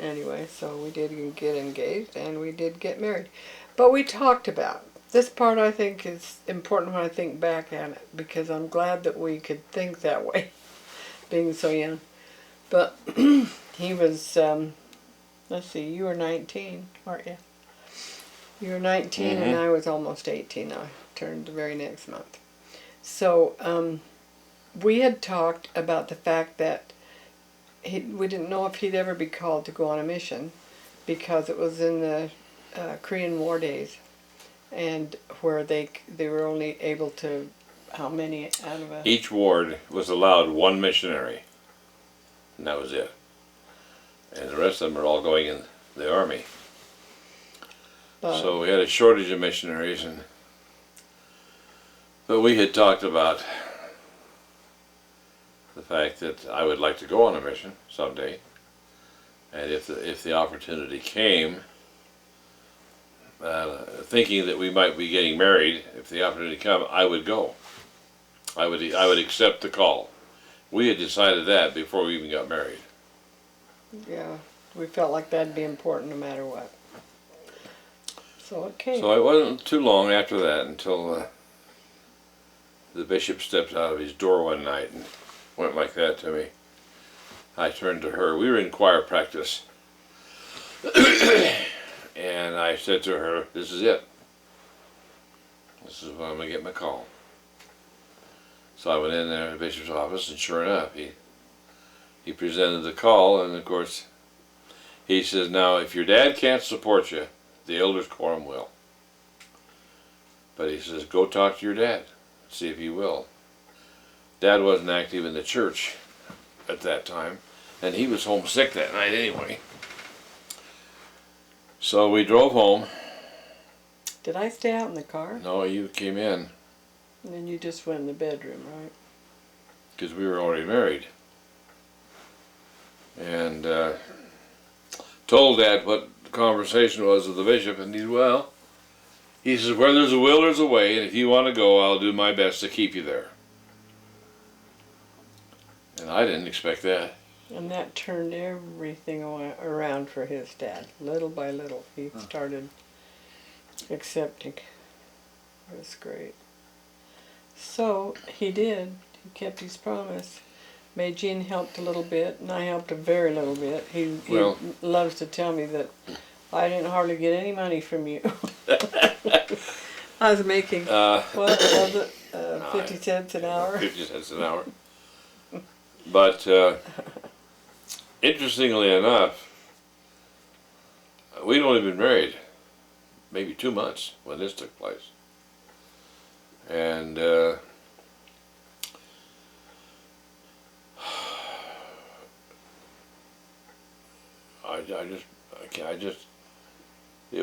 anyway, so we did get engaged and we did get married. But we talked about this part. I think is important when I think back at it, because I'm glad that we could think that way, being so young. But he was, let's see, you were 19, weren't you? You were 19 and I was almost 18. I turned the very next month. So we had talked about the fact that we didn't know if he'd ever be called to go on a mission, because it was in the Korean War days, and where they were only able to, how many out of a... Each ward was allowed one missionary, and that was it. And the rest of them are all going in the army. So we had a shortage of missionaries, but we had talked about the fact that I would like to go on a mission someday, and if the opportunity came, thinking that we might be getting married, if the opportunity came, I would go. I would accept the call. We had decided that before we even got married. Yeah, we felt like that'd be important no matter what. So it came. So it wasn't too long after that until the bishop stepped out of his door one night and went like that to me. I turned to her. We were in choir practice. And I said to her, "This is it. This is when I'm going to get my call." So I went in there to the bishop's office, and sure enough, he presented the call, and of course, he says, "Now, if your dad can't support you, the elders quorum will." But he says, "Go talk to your dad, see if he will." Dad wasn't active in the church at that time, and he was homesick that night anyway. So we drove home. Did I stay out in the car? No, you came in. And then you just went in the bedroom, right? Because we were already married. And told Dad what the conversation was with the bishop, and he says, "Where there's a will, there's a way, and if you want to go, I'll do my best to keep you there." And I didn't expect that. And that turned everything around for his dad. Little by little, he started accepting. It was great. So he did. He kept his promise. Maygene helped a little bit, and I helped a very little bit. He loves to tell me that I didn't hardly get any money from you. I was making, what was it, 50 cents an hour? 50 cents an hour. But interestingly enough, we'd only been married maybe 2 months when this took place. And it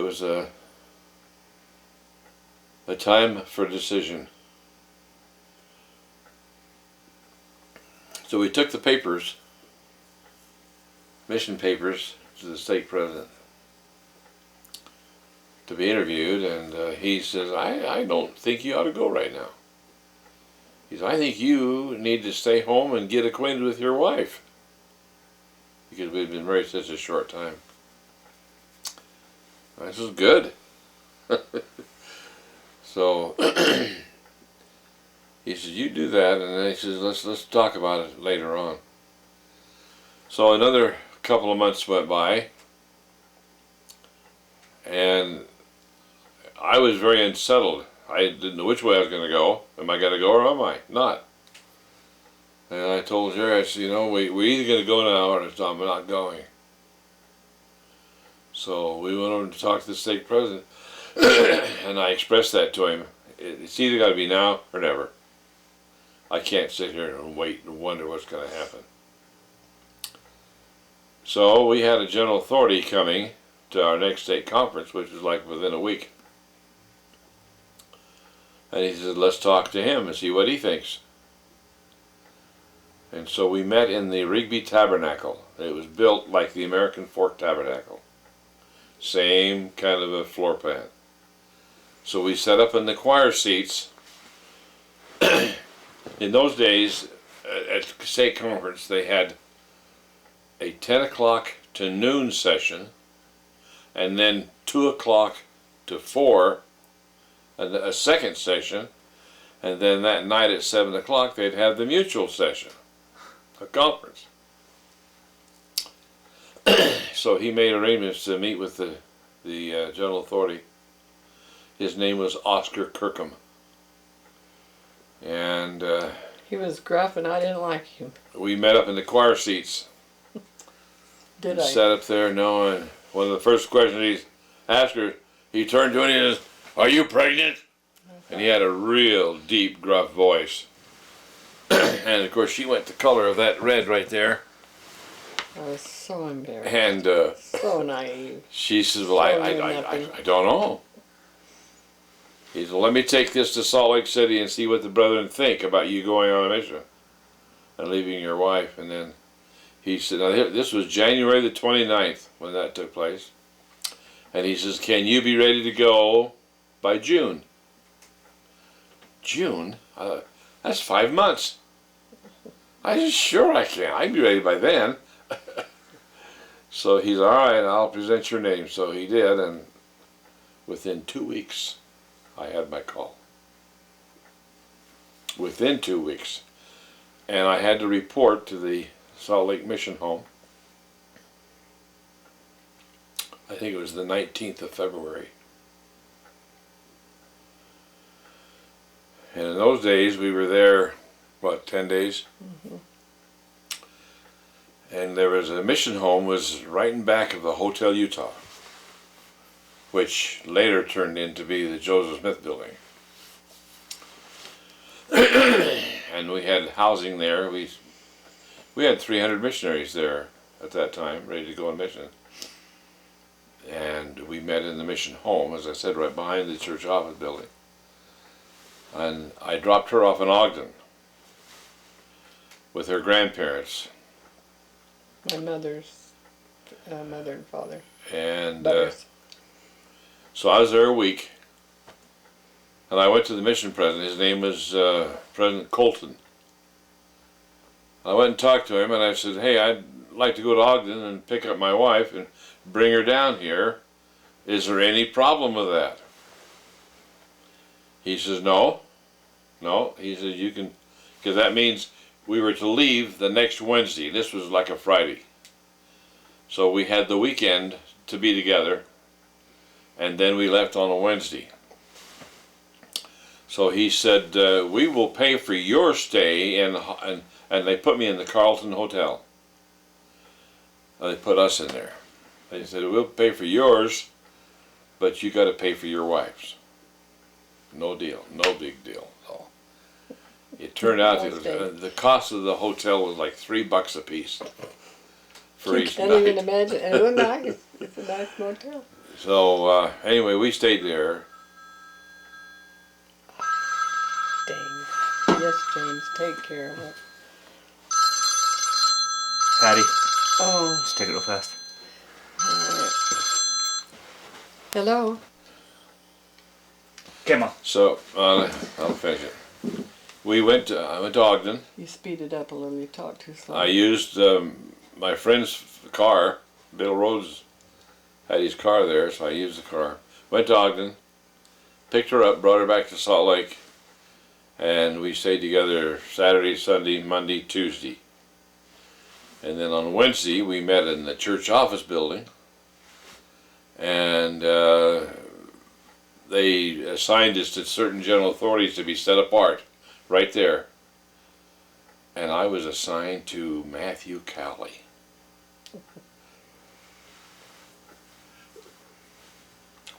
was a time for decision. So we took the papers, mission papers, to the stake president to be interviewed, and he says, I don't think you ought to go right now. He says, "I think you need to stay home and get acquainted with your wife." Because we'd been married such a short time. I said, "Good." So he says, "You do that," and then he says, let's talk about it later on. So another couple of months went by, and I was very unsettled. I didn't know which way I was going to go. Am I going to go or am I not? And I told Jerry, I said, we're either going to go now or I'm not going. So we went over to talk to the stake president, and I expressed that to him. It's either got to be now or never. I can't sit here and wait and wonder what's going to happen. So we had a general authority coming to our next stake conference, which was like within a week. And he said, "Let's talk to him and see what he thinks." And so we met in the Rigby Tabernacle. It was built like the American Fork Tabernacle. Same kind of a floor plan. So we set up in the choir seats. In those days, at stake conference, they had a 10 o'clock to noon session, and then 2 o'clock to 4, a second session, and then that night at 7 o'clock they'd have the mutual session, a conference. So he made arrangements to meet with the general authority. His name was Oscar Kirkham. And he was gruff and I didn't like him. We met up in the choir seats. Did I? Sat up there, no, and one of the first questions he asked her, he turned to her and he says, "Are you pregnant?" And he had a real deep, gruff voice. And of course she went the color of that red right there. I was so embarrassed. And so naive. She says, "Well, I don't know." He said, "Let me take this to Salt Lake City and see what the brethren think about you going on a mission and leaving your wife." And then he said, now this was January the 29th when that took place. And he says, "Can you be ready to go by June?" June? That's 5 months. I said, "Sure I can. I'd be ready by then." So he's, "All right, I'll present your name." So he did, and within 2 weeks, I had my call. Within 2 weeks. And I had to report to the Salt Lake Mission Home. I think it was the 19th of February. And in those days, we were there, what, 10 days? Mm-hmm. And there was a mission home was right in back of the Hotel Utah, which later turned into be the Joseph Smith Building. And we had housing there. We had 300 missionaries there at that time, ready to go on mission. And we met in the mission home, as I said, right behind the church office building. And I dropped her off in Ogden with her grandparents. My mother's mother and father. And so I was there a week. And I went to the mission president. His name was President Colton. I went and talked to him, and I said, "Hey, I'd like to go to Ogden and pick up my wife and bring her down here. Is there any problem with that?" He says, No. He says, "You can," because that means we were to leave the next Wednesday. This was like a Friday. So we had the weekend to be together, and then we left on a Wednesday. So he said, "We will pay for your stay," and they put me in the Carlton Hotel. They put us in there. They said, "We'll pay for yours, but you got to pay for your wife's." No deal, no big deal. No. It turned out the cost of the hotel was like $3 a piece for each night. You can't even imagine. And it was nice. It's a nice motel. So anyway, we stayed there. Dang. Yes, James, take care of it. Patty, Oh. just take it real fast. Hello. Okay, Mom. So I'll finish it. I went to Ogden. You speed it up a little. You talk too slow. I used my friend's car. Bill Rhodes had his car there, so I used the car. Went to Ogden, picked her up, brought her back to Salt Lake, and we stayed together Saturday, Sunday, Monday, Tuesday. And then on Wednesday, we met in the church office building, and they assigned us to certain general authorities to be set apart right there. And I was assigned to Matthew Cowley.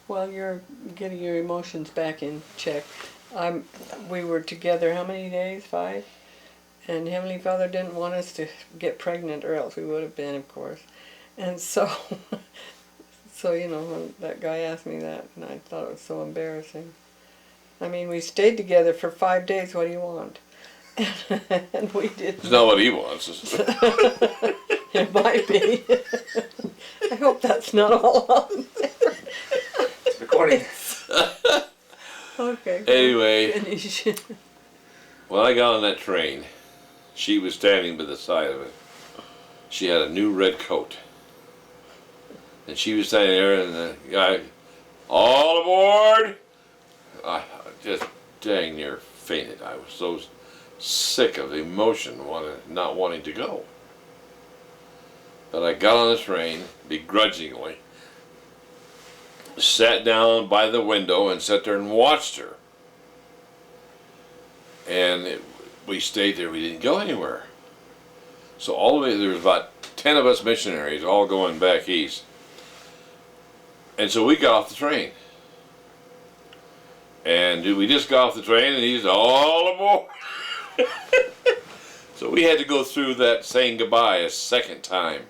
Well, you're getting your emotions back in check. We were together how many days? 5? And Heavenly Father didn't want us to get pregnant, or else we would have been, of course. And so, when that guy asked me that, and I thought it was so embarrassing. I mean, we stayed together for 5 days. What do you want? And we did. It's not what he wants. It might be. I hope that's not all on there. It's recording. Okay. Anyway, Finish. when I got on that train, she was standing by the side of it. She had a new red coat. And she was standing there, and the guy, all aboard! I just dang near fainted. I was so sick of emotion, not wanting to go. But I got on the train, begrudgingly, sat down by the window and sat there and watched her. And we stayed there. We didn't go anywhere. So all the way, there was about 10 of us missionaries all going back east. And so we got off the train. And we just got off the train and he's all aboard. So we had to go through that saying goodbye a second time.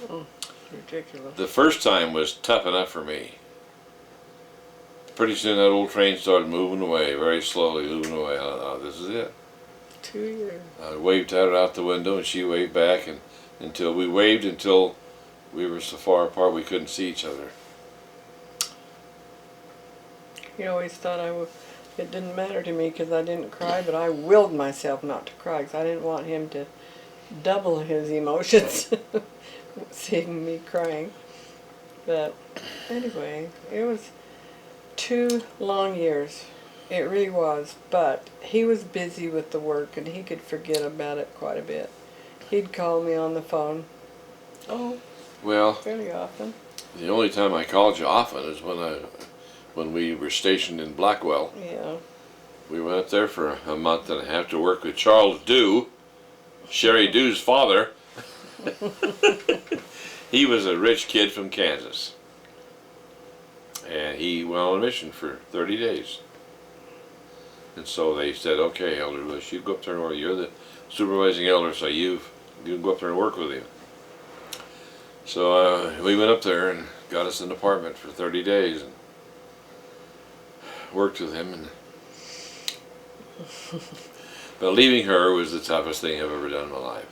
Oh, ridiculous. The first time was tough enough for me. Pretty soon that old train started moving away, very slowly moving away. I thought, oh, this is it. 2 years. I waved at her out the window and she waved back, and until we were so far apart we couldn't see each other. He always thought it didn't matter to me because I didn't cry, but I willed myself not to cry because I didn't want him to double his emotions seeing me crying. But anyway, it was 2 long years. It really was. But he was busy with the work and he could forget about it quite a bit. He'd call me on the phone. Oh, Well, fairly often. the only time I called you often is when we were stationed in Blackwell. Yeah. We went up there for a month and a half to work with Charles Dew, Sherry Dew's father. He was a rich kid from Kansas. And he went on a mission for 30 days. And so they said, okay, Elder Lewis, you go up there and work. You're the supervising elder, so you can go up there and work with him. So we went up there and got us an apartment for 30 days and worked with him. But leaving her was the toughest thing I've ever done in my life.